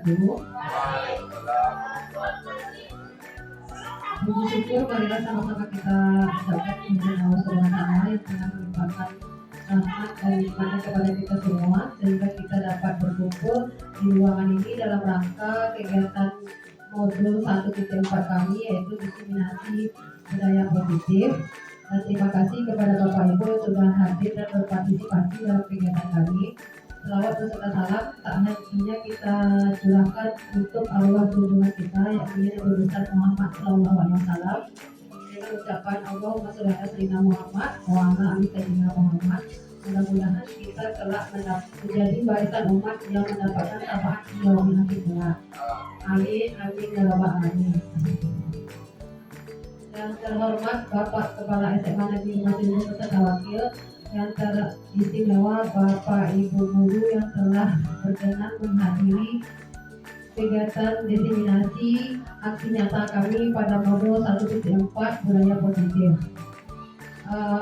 wabarakatuh. Puji syukur marilah sama-sama kita ucapkan kepada Allah Subhanahu wa Ta'ala yang telah melimpahkan rahmat dan nikmatnya kepada kita semua sehingga kita dapat berkumpul di ruangan ini dalam rangka kegiatan modul 1.4 kami, yaitu diseminasi budaya positif. Dan terima kasih kepada Bapak Ibu yang sudah hadir dan berpartisipasi dalam kegiatan kami. Selawat beserta salam tak hentinya kita curahkan untuk Allah junjungan kita, yakni Nabi besar Muhammad SAW, dengan ucapan Allahumma sholli ala sayyidina Muhammad wa ala ali sayyidina Muhammad. Mudah-mudahan kita telah menjadi barisan umat yang mendapatkan syafaat yaumil akhir. Amin amin ya rabbal alamin. Yang terhormat Bapak Kepala SMA Negeri Masjid beserta wakil, yang teristimewa Bapak Ibu guru yang telah berkenan menghadiri kegiatan diseminasi aksi nyata kami pada modul 1.4 budaya positif.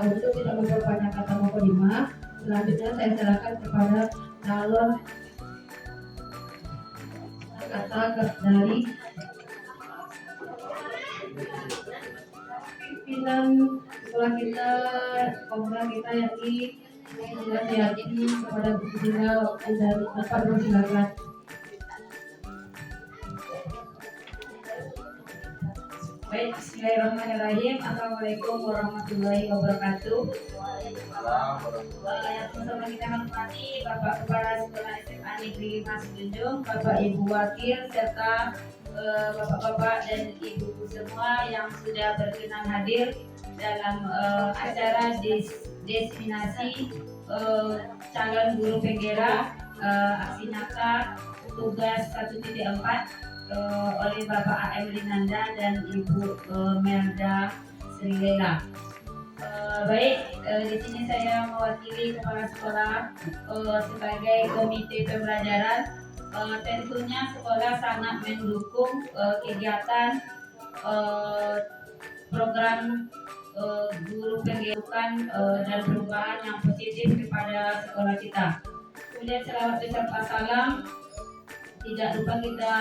Untuk tidak memperpanjang kata mukadimah, selanjutnya saya serahkan kepada calon kata dari pimpinan sekolah kita, pemuda kita, yakni sudah diyakini kepada Bu Sina waktu dan dapat bersilakan. Baik, bismillahirrahmanirrahim. Assalamualaikum warahmatullahi wabarakatuh. Yang bersama kita hormati Bapak Kepala Sekolah SMA Negeri Mas Junjung, Bapak Ibu Wakil, serta Bapak-bapak dan Ibu semua yang sudah berkenan hadir dalam acara diseminasi calon guru penggerak aksi nyata tugas 1.4 oleh Bapak A.M. Linanda dan Ibu Melda Srilela. Baik, di sini saya mewakili kepala sekolah sebagai komite pembelajaran. Tentunya sekolah sangat mendukung kegiatan program guru penggerukan dan perubahan yang positif kepada sekolah kita. Kemudian selawat beserta salam tidak lupa kita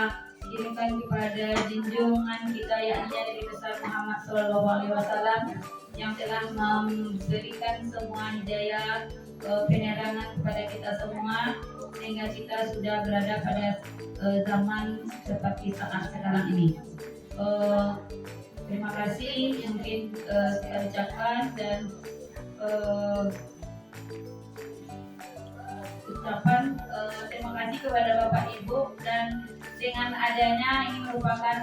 kirimkan kepada junjungan kita, yakni Nabi besar Muhammad SAW, yang telah memberikan semua hidayah penerangan kepada kita semua sehingga kita sudah berada pada zaman seperti saat sekarang ini. Terima kasih yang mungkin saya ucapkan, dan ucapan terima kasih kepada Bapak Ibu, dan dengan adanya ini merupakan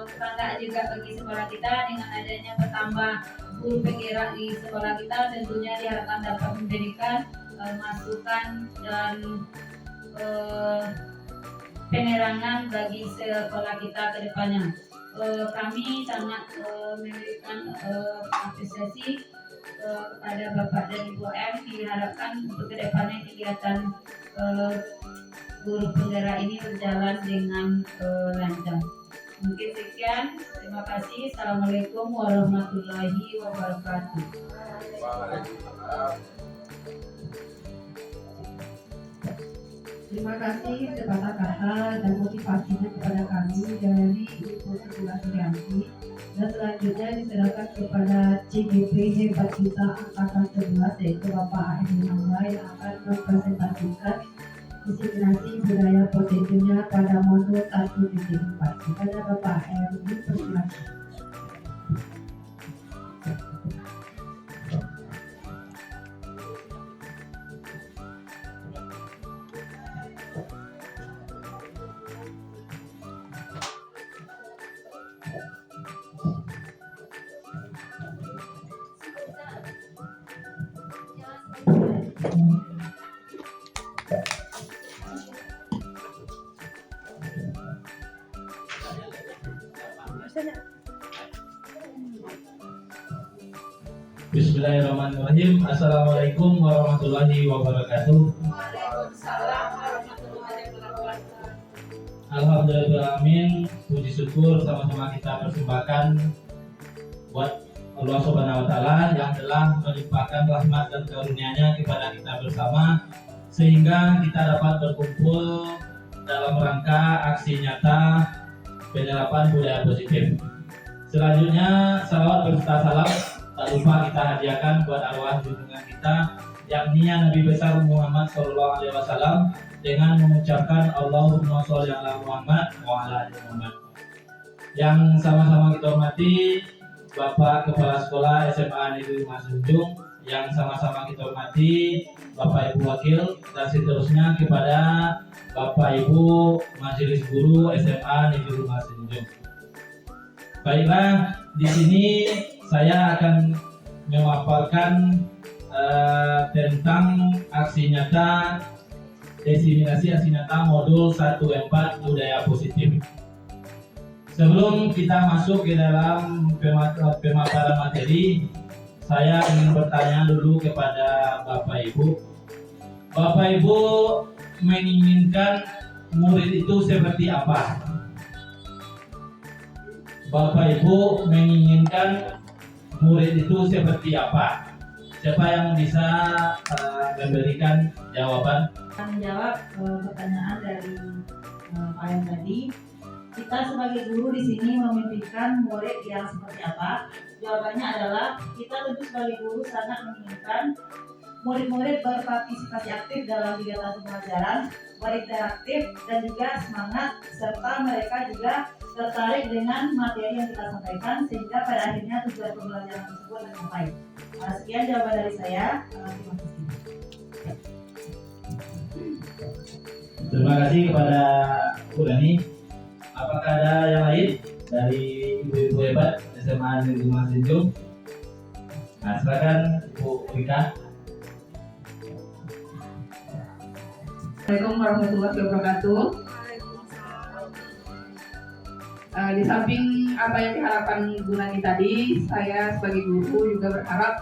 kebanggaan juga bagi sekolah kita. Dengan adanya bertambah guru penggerak di sekolah kita, tentunya diharapkan dapat memberikan masukan dan penerangan bagi sekolah kita ke depannya. Kami sangat memberikan apresiasi kepada Bapak dan Ibu M. Diharapkan untuk ke depannya kegiatan guru penggerak ini berjalan dengan lancar. Mungkin sekian, terima kasih. Assalamualaikum warahmatullahi wabarakatuh. Terima kasih sepatah kata dan motivasinya kepada kami dari Ibu Sri Suryani. Dan selanjutnya diserahkan kepada CGP hebat kita angkatan 11, yaitu Bapak A.M. Linanda, yang akan mempresentasikan diseminasi budaya positifnya pada modul 1.4. Kepada Bapak A.M. dipersilakan. Bismillahirrahmanirrahim. Assalamualaikum warahmatullahi wabarakatuh. Waalaikumsalam warahmatullahi wabarakatuh. Alhamdulillahirrahmanirrahim. Puji syukur sama-sama kita persembahkan buat Allah Subhanahu wa Ta'ala yang telah melimpahkan rahmat dan karunia-Nya kepada kita bersama, sehingga kita dapat berkumpul dalam rangka aksi nyata penerapan budaya positif. Selanjutnya, salawat berserta salam tak lupa kita hadiahkan buat arwah junjungan kita, yakni Nabi besar Muhammad SAW, dengan mengucapkan Allahumma sholli ala Muhammad wa ala ali Muhammad. Yang sama-sama kita hormati Bapak Kepala Sekolah SMA Negeri Mas Junjung, yang sama-sama kita hormati Bapak Ibu Wakil, dan seterusnya kepada Bapak Ibu Majelis Guru SMA Negeri Mas Junjung. Baiklah, di sini saya akan memaparkan tentang aksi nyata diseminasi aksi nyata modul 1-4 budaya positif. Sebelum kita masuk ke dalam pemaparan materi, saya ingin bertanya dulu kepada Bapak Ibu. Bapak Ibu menginginkan murid itu seperti apa? Bapak Ibu menginginkan murid itu seperti apa? Siapa yang bisa memberikan jawaban? Menjawab pertanyaan dari Pak yang tadi, kita sebagai guru di sini memimpikan murid yang seperti apa? Jawabannya adalah kita tentu sebagai guru sangat menginginkan murid-murid berpartisipasi aktif dalam kegiatan pembelajaran, berinteraktif dan juga semangat, serta mereka juga tertarik dengan materi yang kita sampaikan sehingga pada akhirnya tujuan pembelajaran tersebut tercapai. Sekian jawaban dari saya. Terima kasih. Terima kasih kepada Bu Dani. Apakah ada yang lain dari ibu-ibu hebat SMA Negeri Mas Junjung? Nah, silakan Ibu Rika. Assalamualaikum warahmatullahi wabarakatuh. Di samping apa yang diharapkan Bu Nani tadi, saya sebagai guru juga berharap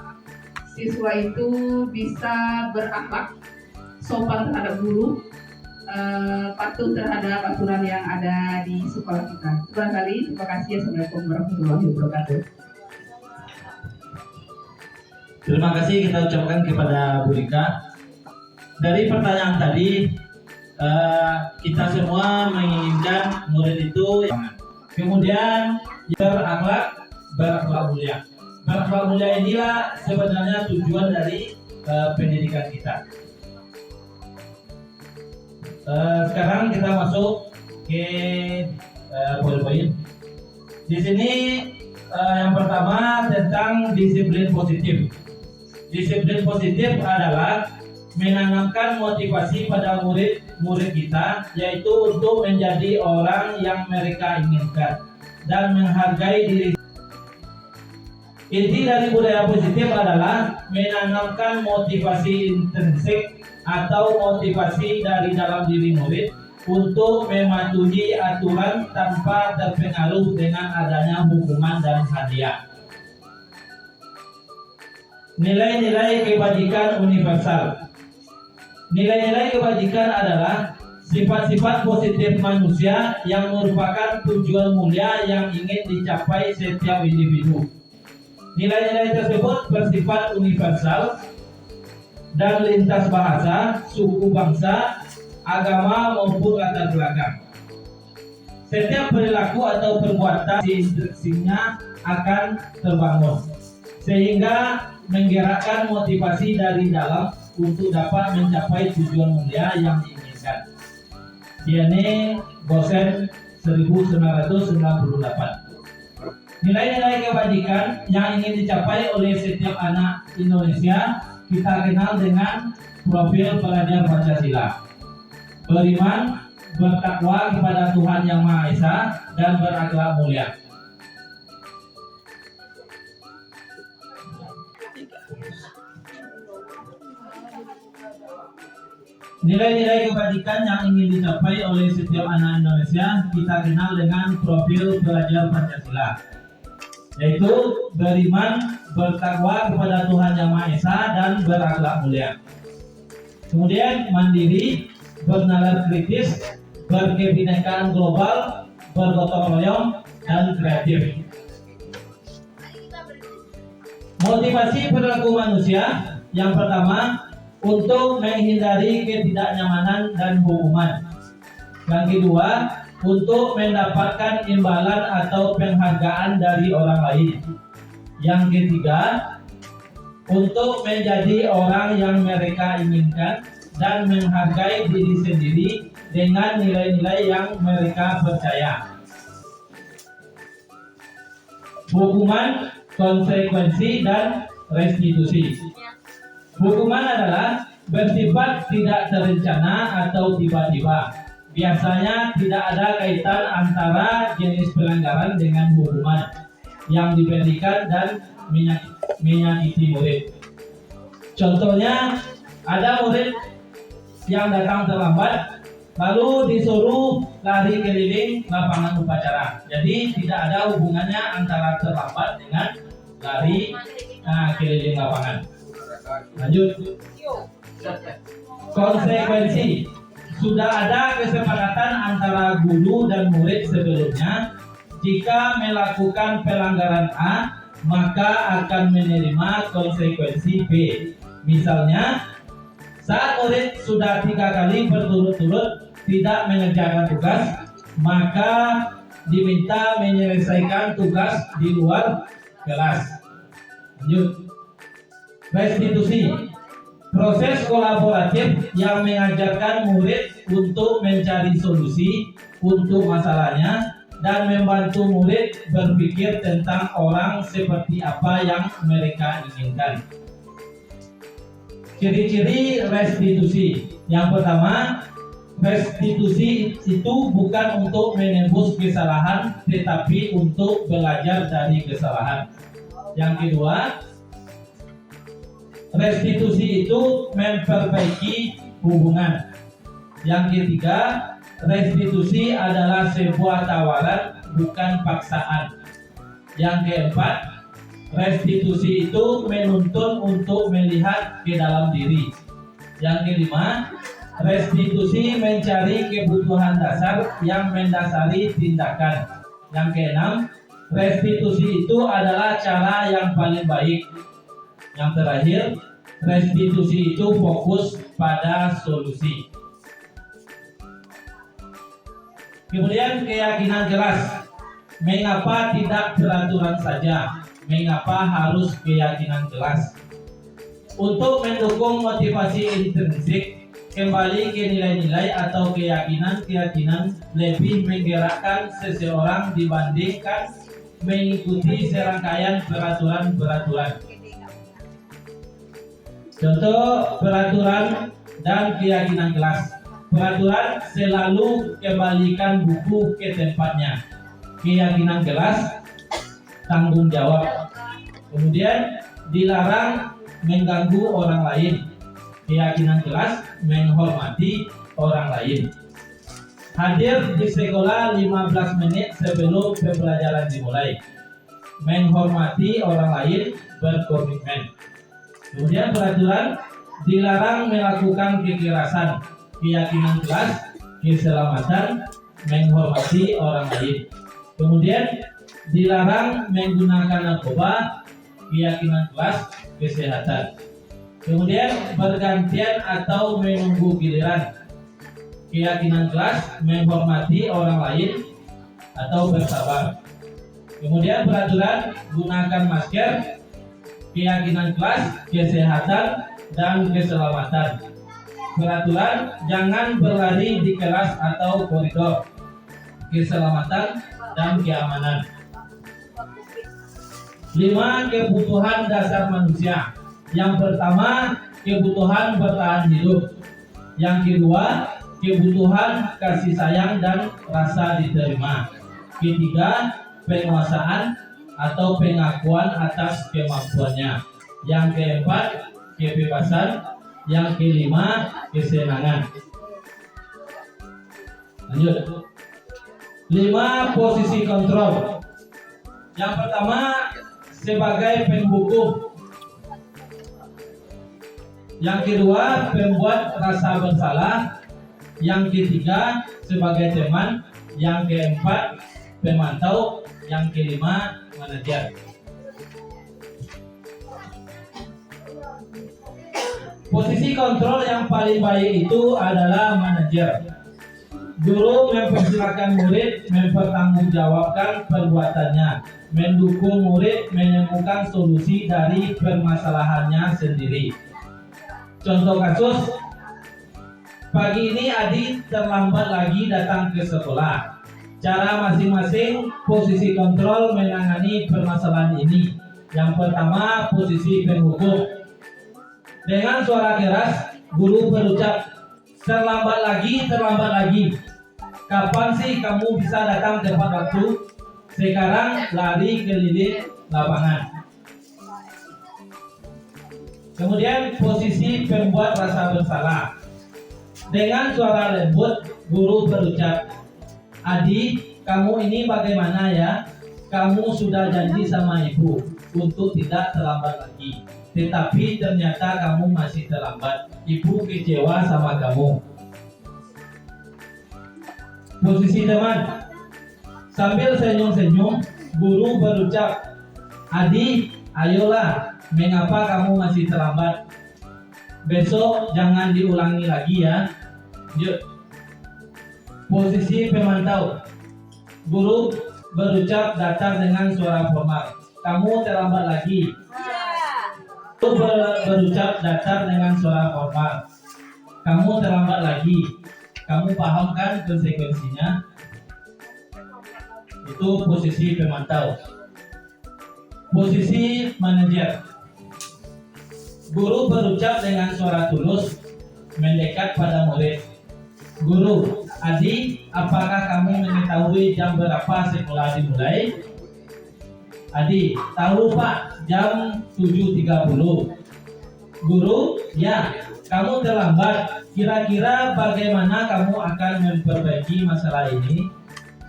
siswa itu bisa berakhlak, sopan terhadap guru, patuh terhadap aturan yang ada di sekolah kita. Barangkali, terima kasih. Assalamualaikum warahmatullahi wabarakatuh. Terima kasih kita ucapkan kepada Bu Rika. Dari pertanyaan tadi, kita semua menginginkan murid itu kemudian berakhlak mulia. Berakhlak mulia inilah sebenarnya tujuan dari pendidikan kita. Sekarang kita masuk ke poin-poin. Di sini yang pertama tentang disiplin positif. Disiplin positif adalah menanamkan motivasi pada murid kita, yaitu untuk menjadi orang yang mereka inginkan dan menghargai diri. Inti dari budaya positif adalah menanamkan motivasi intrinsik atau motivasi dari dalam diri murid untuk mematuhi aturan tanpa terpengaruh dengan adanya hukuman dan hadiah. Nilai-nilai kebajikan universal. Nilai-nilai kebajikan adalah sifat-sifat positif manusia yang merupakan tujuan mulia yang ingin dicapai setiap individu. Nilai-nilai tersebut bersifat universal dan lintas bahasa, suku bangsa, agama maupun latar belakang. Setiap perilaku atau perbuatan instruksinya akan terbangun, sehingga menggerakkan motivasi dari dalam untuk dapat mencapai tujuan mulia yang diinginkan. Ini Bosen 1998. Nilai-nilai kebajikan yang ingin dicapai oleh setiap anak Indonesia kita kenal dengan profil pelajar Pancasila. Beriman, bertakwa kepada Tuhan Yang Maha Esa, dan berakhlak mulia. Nilai-nilai kebajikan yang ingin dicapai oleh setiap anak Indonesia kita kenal dengan profil pelajar Pancasila, yaitu beriman, bertakwa kepada Tuhan Yang Maha Esa, dan berakhlak mulia. Kemudian mandiri, bernalar kritis, berkebinekaan global, bergotong royong, dan kreatif. Motivasi perilaku manusia yang pertama, untuk menghindari ketidaknyamanan dan hukuman. Yang kedua, untuk mendapatkan imbalan atau penghargaan dari orang lain. Yang ketiga, untuk menjadi orang yang mereka inginkan dan menghargai diri sendiri dengan nilai-nilai yang mereka percaya. Hukuman, konsekuensi, dan restitusi. Hukuman adalah bersifat tidak terencana atau tiba-tiba. Biasanya tidak ada kaitan antara jenis pelanggaran dengan hukuman yang diberikan dan menyakiti murid. Contohnya, ada murid yang datang terlambat lalu disuruh lari keliling lapangan upacara. Jadi tidak ada hubungannya antara terlambat dengan lari keliling lapangan. Lanjut. Konsekuensi. Sudah ada kesepakatan antara guru dan murid sebelumnya. Jika melakukan pelanggaran A, maka akan menerima konsekuensi B. Misalnya, saat murid sudah 3 kali berturut-turut tidak mengerjakan tugas, maka diminta menyelesaikan tugas di luar kelas. Lanjut. Restitusi. Proses kolaboratif yang mengajarkan murid untuk mencari solusi untuk masalahnya dan membantu murid berpikir tentang orang seperti apa yang mereka inginkan. Ciri-ciri restitusi. Yang pertama, restitusi itu bukan untuk menembus kesalahan, tetapi untuk belajar dari kesalahan. Yang kedua, restitusi itu memperbaiki hubungan. Yang ketiga, restitusi adalah sebuah tawaran, bukan paksaan. Yang keempat, restitusi itu menuntun untuk melihat ke dalam diri. Yang kelima, restitusi mencari kebutuhan dasar yang mendasari tindakan. Yang keenam, restitusi itu adalah cara yang paling baik. Yang terakhir, restitusi itu fokus pada solusi. Kemudian keyakinan kelas. Mengapa tidak peraturan saja? Mengapa harus keyakinan kelas? Untuk mendukung motivasi intrinsik, kembali ke nilai-nilai atau keyakinan lebih menggerakkan seseorang dibandingkan mengikuti serangkaian peraturan-peraturan. Contoh peraturan dan keyakinan kelas. Peraturan selalu kembalikan buku ke tempatnya. Keyakinan kelas, tanggung jawab. Kemudian dilarang mengganggu orang lain. Keyakinan kelas, menghormati orang lain. Hadir di sekolah 15 menit sebelum pembelajaran dimulai. Menghormati orang lain, berkomitmen. Kemudian peraturan dilarang melakukan kekerasan. Keyakinan kelas, keselamatan, menghormati orang lain. Kemudian dilarang menggunakan narkoba. Keyakinan kelas, kesehatan. Kemudian bergantian atau menunggu giliran. Keyakinan kelas, menghormati orang lain atau bersabar. Kemudian peraturan gunakan masker. Keyakinan kelas, kesehatan, dan keselamatan. Peraturan jangan berlari di kelas atau koridor. Keselamatan dan keamanan. 5 kebutuhan dasar manusia. Yang pertama, kebutuhan bertahan hidup. Yang kedua, kebutuhan kasih sayang dan rasa diterima. Ketiga, penguasaan atau pengakuan atas kemampuannya. Yang keempat, kebebasan. Yang kelima, kesenangan. Lanjut. 5 posisi kontrol. Yang pertama, sebagai penghukum. Yang kedua, pembuat rasa bersalah. Yang ketiga, sebagai teman. Yang keempat, pemantau. Yang kelima, manajer. Posisi kontrol yang paling baik itu adalah manajer. Guru mempersilahkan murid mempertanggungjawabkan perbuatannya, mendukung murid menemukan solusi dari permasalahannya sendiri. Contoh kasus, pagi ini Adi terlambat lagi datang ke sekolah. Cara masing-masing posisi kontrol menangani permasalahan ini. Yang pertama, posisi penghukum. Dengan suara keras, guru berucap, terlambat lagi, terlambat lagi. Kapan sih kamu bisa datang tepat waktu? Sekarang lari keliling lapangan. Kemudian posisi pembuat rasa bersalah. Dengan suara lembut, guru berucap, Adi, kamu ini bagaimana ya? Kamu sudah janji sama ibu untuk tidak terlambat lagi. Tetapi ternyata kamu masih terlambat. Ibu kecewa sama kamu. Posisi teman. Sambil senyum-senyum, guru berucap, Adi, ayolah, mengapa kamu masih terlambat? Besok jangan diulangi lagi ya. Yuk. Posisi pemantau. Guru berucap datar dengan suara formal, kamu terlambat lagi. Guru berucap datar dengan suara formal, kamu terlambat lagi. Kamu paham kan konsekuensinya? Itu posisi pemantau. Posisi manajer. Guru berucap dengan suara tulus, mendekat pada murid. Guru, Adi, apakah kamu mengetahui jam berapa sekolah dimulai? Adi, tahu Pak, jam 7.30. Guru, ya, kamu terlambat. Kira-kira bagaimana kamu akan memperbaiki masalah ini?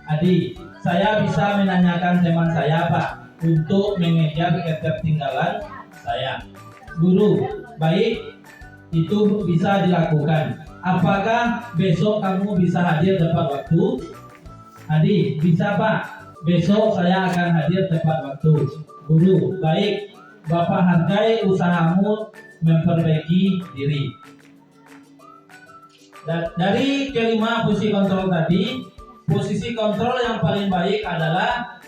Adi, saya bisa menanyakan teman saya Pak, untuk mengejar ketertinggalan saya. Guru, baik, itu bisa dilakukan. Apakah besok kamu bisa hadir tepat waktu? Adi, bisa Pak, besok saya akan hadir tepat waktu. Guru, baik, Bapak hargai usahamu memperbaiki diri. Dari kelima posisi kontrol tadi, posisi kontrol yang paling baik adalah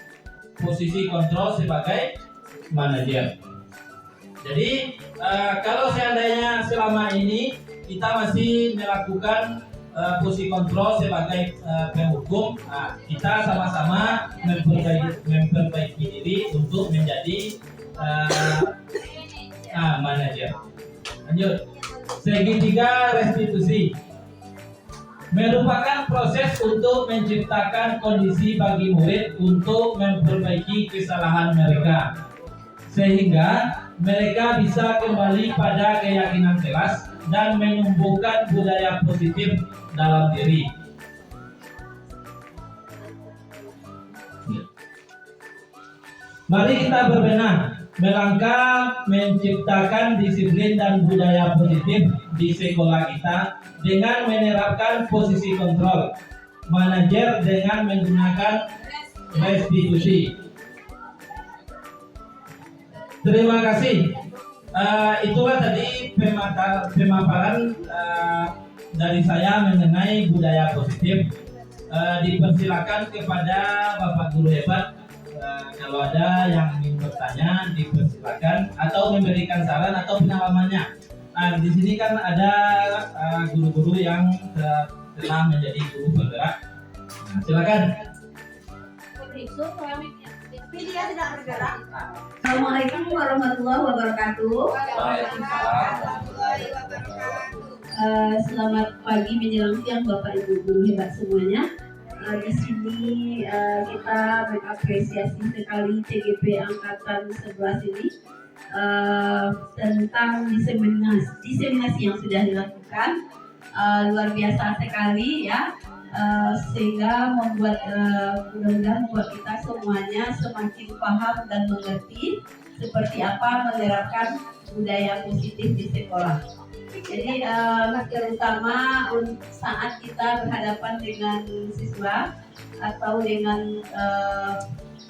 posisi kontrol sebagai manajer. Jadi kalau seandainya selama ini kita masih melakukan posisi kontrol sebagai penghukum, kita sama-sama memperbaiki diri untuk menjadi manajer. Lanjut, segitiga restitusi merupakan proses untuk menciptakan kondisi bagi murid untuk memperbaiki kesalahan mereka, sehingga mereka bisa kembali pada keyakinan jelas dan menumbuhkan budaya positif dalam diri. Mari kita berbenah melangkah menciptakan disiplin dan budaya positif di sekolah kita dengan menerapkan posisi kontrol, manajer dengan menggunakan restitusi. Terima kasih. Itulah tadi pemaparan dari saya mengenai budaya positif. Dipersilakan kepada Bapak Guru hebat. Kalau ada yang ingin bertanya, dipersilakan atau memberikan saran atau pengalamannya. Di sini kan ada guru-guru yang telah menjadi guru bergerak. Silakan. Dia tidak bergerak. Assalamualaikum warahmatullahi wabarakatuh. Selamat pagi menjelang siang Bapak Ibu guru hebat semuanya. Di sini kita mengapresiasi sekali TGP Angkatan 11 ini tentang diseminasi yang sudah dilakukan, luar biasa sekali ya, sehingga mudah-mudahan membuat kita semuanya semakin paham dan mengerti seperti apa menerapkan budaya positif di sekolah. Jadi terutama saat kita berhadapan dengan siswa atau dengan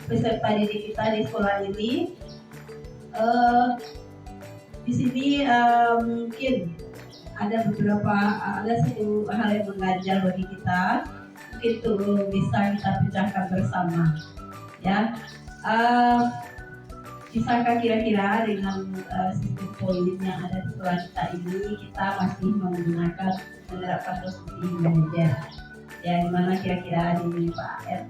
peserta didik kita di sekolah ini, di sini mungkin ada satu hal yang mengganjal bagi kita, itu bisa kita pecahkan bersama. Ya, bisakah kira-kira dengan sistem poin yang ada di sekolah kita ini kita masih menerapkan posisi manajer? Ya, gimana kira-kira di Pak R?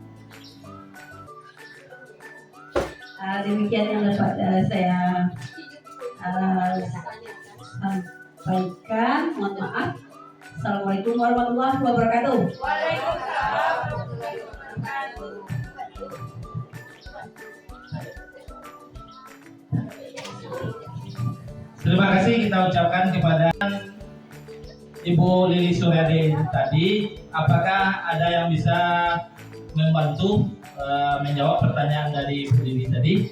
Demikian yang dapat saya sampaikan. Mohon maaf. Assalamualaikum warahmatullahi wabarakatuh. Waalaikumsalam warahmatullahi wabarakatuh. Terima kasih kita ucapkan kepada Ibu Lili Suryadi tadi. Apakah ada yang bisa membantu menjawab pertanyaan dari Ibu Lili tadi?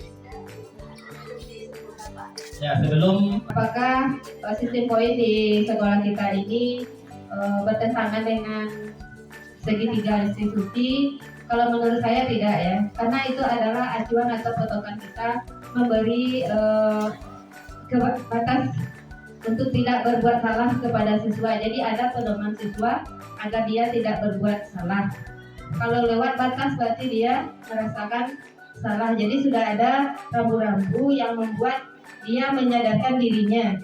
Ya, sebelum Apakah sistem poin di sekolah kita ini bertentangan dengan segitiga institusi? Kalau menurut saya tidak ya, karena itu adalah acuan atau patokan kita memberi batas untuk tidak berbuat salah kepada siswa. Jadi ada pedoman siswa agar dia tidak berbuat salah. Kalau lewat batas berarti dia merasakan salah. Jadi sudah ada rambu-rambu yang membuat dia menyadarkan dirinya.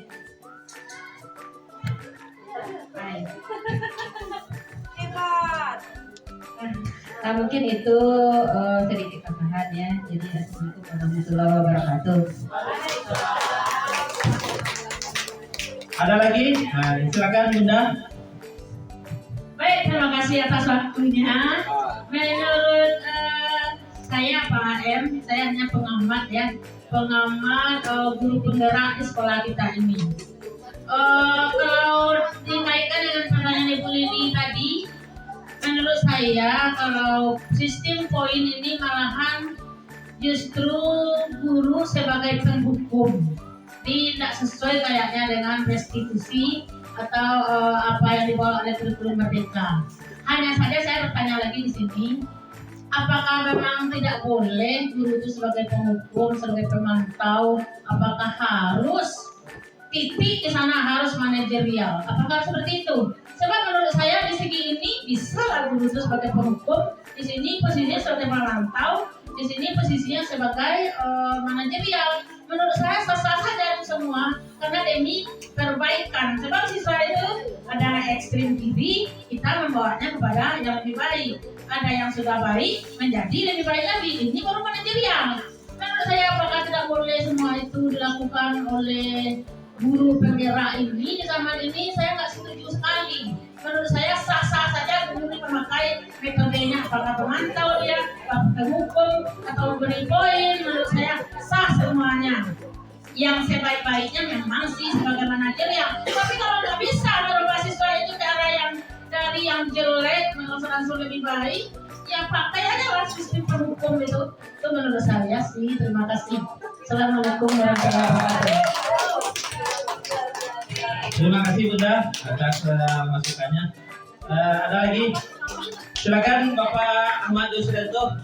Nah, mungkin itu sedikit tambahan ya. Jadi assalamualaikum warahmatullahi wabarakatuh. ada lagi? Nah, silakan Bunda. Baik, terima kasih atas waktunya. Menurut saya Pak M, saya hanya pengamat ya, pengamat guru penggerak di sekolah kita ini. Kalau dikaitkan dengan pertanyaan Ibu Lili tadi, menurut saya kalau sistem poin ini malahan justru guru sebagai penghukum, tidak sesuai kayaknya dengan restitusi atau apa yang dibawa oleh kurikulum Merdeka. Hanya saja saya bertanya lagi di sini, apakah memang tidak boleh guru itu sebagai penghukum, sebagai pemantau? Apakah harus titik di sana harus manajerial? Apakah seperti itu? Sebab menurut saya di segi ini bisa lah guru itu sebagai penghukum, di sini posisinya sebagai pemantau, di sini posisinya sebagai manajerial. Menurut saya sah-sah saja itu semua karena demi perbaikan. Sebab siswa itu ada ekstrim kiri, kita membawanya kepada yang lebih baik. Ada yang sudah baik menjadi lebih baik lagi. Ini baru manajerial. Menurut saya apakah tidak boleh semua itu dilakukan oleh guru penggerak ini di zaman ini? Saya nggak setuju sekali. Menurut saya sah-sah saja guru ini memakai metodenya, apakah pemantau dia, penghukum atau memberi poin. Menurut saya sah semuanya. Yang sebaik-baiknya memang sih sebagai manajerial. Tapi kalau nggak bisa merubah siswa itu cara yang dari yang jelek langsung lebih baik, ya pakai aja lah sistem penghukum itu. Itu menurut saya sih. Terima kasih. Assalamualaikum warahmatullahi wabarakatuh. Terima kasih Bunda atas masukannya. Ada lagi? Silakan Bapak Ahmad Yusrianto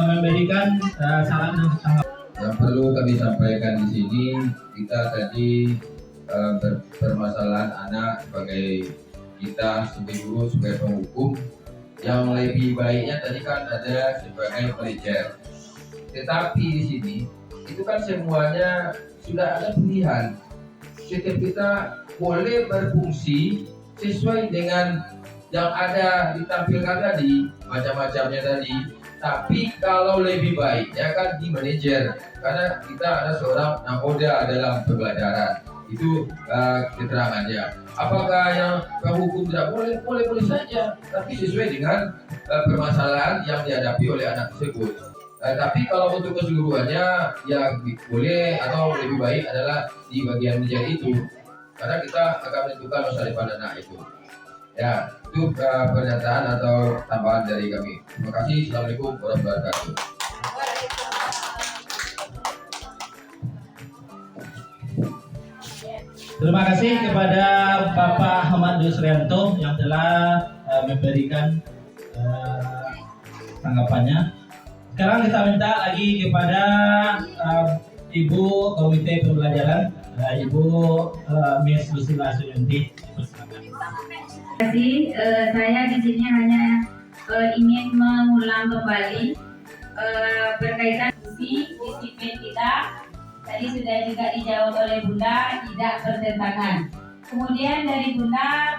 memberikan saran dan tanggapan. Yang perlu kami sampaikan di sini, kita tadi permasalahan anak sebagai kita sebagai guru, sebagai penghukum. Yang lebih baiknya tadi kan ada sebagai manajer. Tetapi di sini itu kan semuanya sudah ada pilihan. Setiap kita boleh berfungsi sesuai dengan yang ada ditampilkan tadi, macam-macamnya tadi. Tapi kalau lebih baik ya kan di manajer, karena kita ada seorang nakoda dalam pembelajaran. Itu keterangannya. Apakah yang penghukum tidak boleh? Boleh saja, tapi sesuai dengan permasalahan yang dihadapi oleh anak tersebut. Tapi kalau untuk keseluruhannya ya boleh atau lebih baik adalah di bagian manajer itu, karena kita akan menentukan masa depan anak itu. Ya, itu pernyataan atau tambahan dari kami. Terima kasih. Assalamualaikum warahmatullahi wabarakatuh. Terima kasih kepada Bapak Ahmad Yusrianto yang telah memberikan tanggapannya. Sekarang kita minta lagi kepada Ibu Komite Pembelajaran, Ibu Miss Lucila Suyunti. Terima kasih. Saya di sini hanya ingin mengulang kembali berkaitan fungsi disiplin kita. Tadi sudah juga dijawab oleh Bunda, tidak bertentangan. Kemudian dari Bunda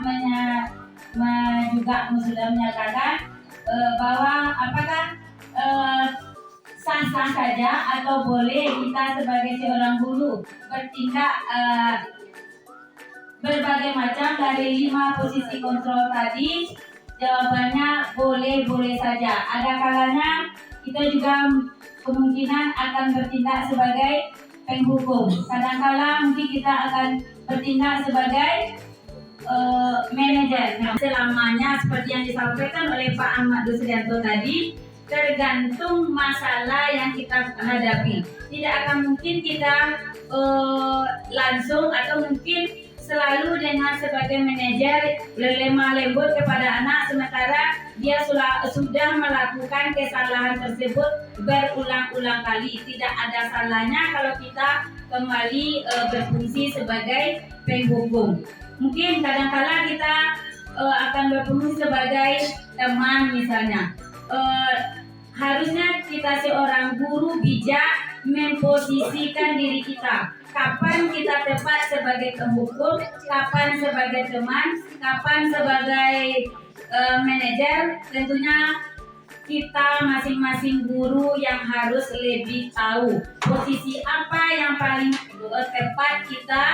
juga sudah menyatakan bahwa apakah sah-sah saja atau boleh kita sebagai seorang guru bertindak berbagai macam dari 5 posisi kontrol tadi. Jawabannya boleh-boleh saja. Ada kalanya kita juga kemungkinan akan bertindak sebagai penghukum. Kadang-kala mungkin kita akan bertindak sebagai manajer. Selamanya seperti yang disampaikan oleh Pak Ahmad Dusrianto tadi, tergantung masalah yang kita hadapi. Tidak akan mungkin kita langsung atau mungkin selalu dengan sebagai manajer lemah lembut kepada anak, sementara dia sudah melakukan kesalahan tersebut berulang-ulang kali. Tidak ada salahnya kalau kita kembali berfungsi sebagai penghukum. Mungkin kadang-kala kita akan berfungsi sebagai teman misalnya. Harusnya kita seorang guru bijak memposisikan diri kita. Kapan kita tepat sebagai penghukum, kapan sebagai teman, kapan sebagai manajer. Tentunya kita masing-masing guru yang harus lebih tahu posisi apa yang paling tepat kita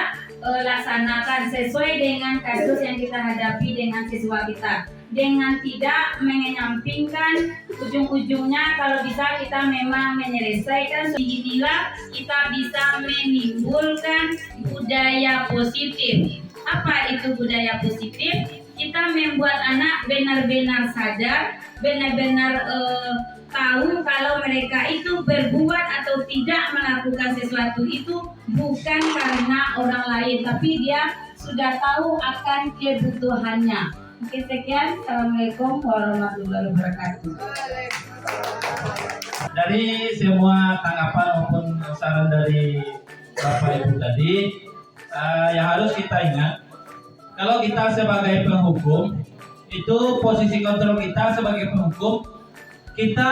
laksanakan sesuai dengan kasus yang kita hadapi dengan siswa kita, dengan tidak menyampingkan ujung-ujungnya. Kalau bisa kita memang menyelesaikan, inilah kita bisa menimbulkan budaya positif. Apa itu budaya positif? Kita membuat anak benar-benar sadar, benar-benar tahu kalau mereka itu berbuat atau tidak melakukan sesuatu itu bukan karena orang lain, tapi dia sudah tahu akan kebutuhannya. Oke, sekian. Assalamualaikum warahmatullahi wabarakatuh. Dari semua tanggapan maupun saran dari Bapak Ibu tadi, yang harus kita ingat, kalau kita sebagai penghukum, itu posisi kontrol kita sebagai penghukum, kita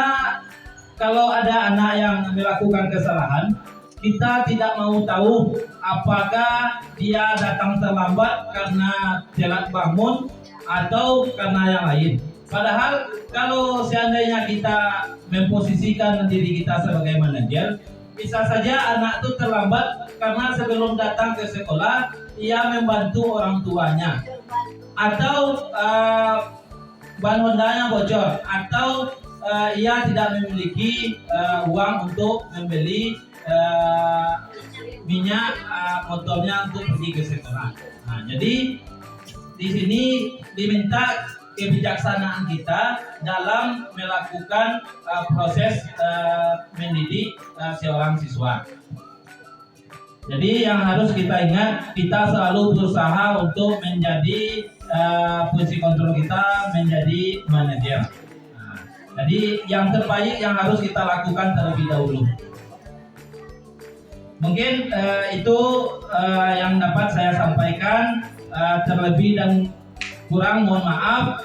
kalau ada anak yang melakukan kesalahan, kita tidak mau tahu apakah dia datang terlambat karena telat bangun atau karena yang lain. Padahal kalau seandainya kita memposisikan diri kita sebagai manajer, bisa saja anak itu terlambat karena sebelum datang ke sekolah ia membantu orang tuanya, atau ban Hondanya bocor, atau ia tidak memiliki uang untuk membeli minyak motornya untuk pergi ke sekolah. Nah, jadi di sini diminta kebijaksanaan kita dalam melakukan proses mendidik seorang siswa. Jadi yang harus kita ingat, kita selalu berusaha untuk menjadi fungsi kontrol kita menjadi manajer. Nah, jadi yang terbaik yang harus kita lakukan terlebih dahulu. Mungkin itu yang dapat saya sampaikan. Terlebih dan kurang mohon maaf.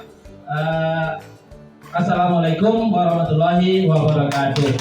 Assalamualaikum warahmatullahi wabarakatuh.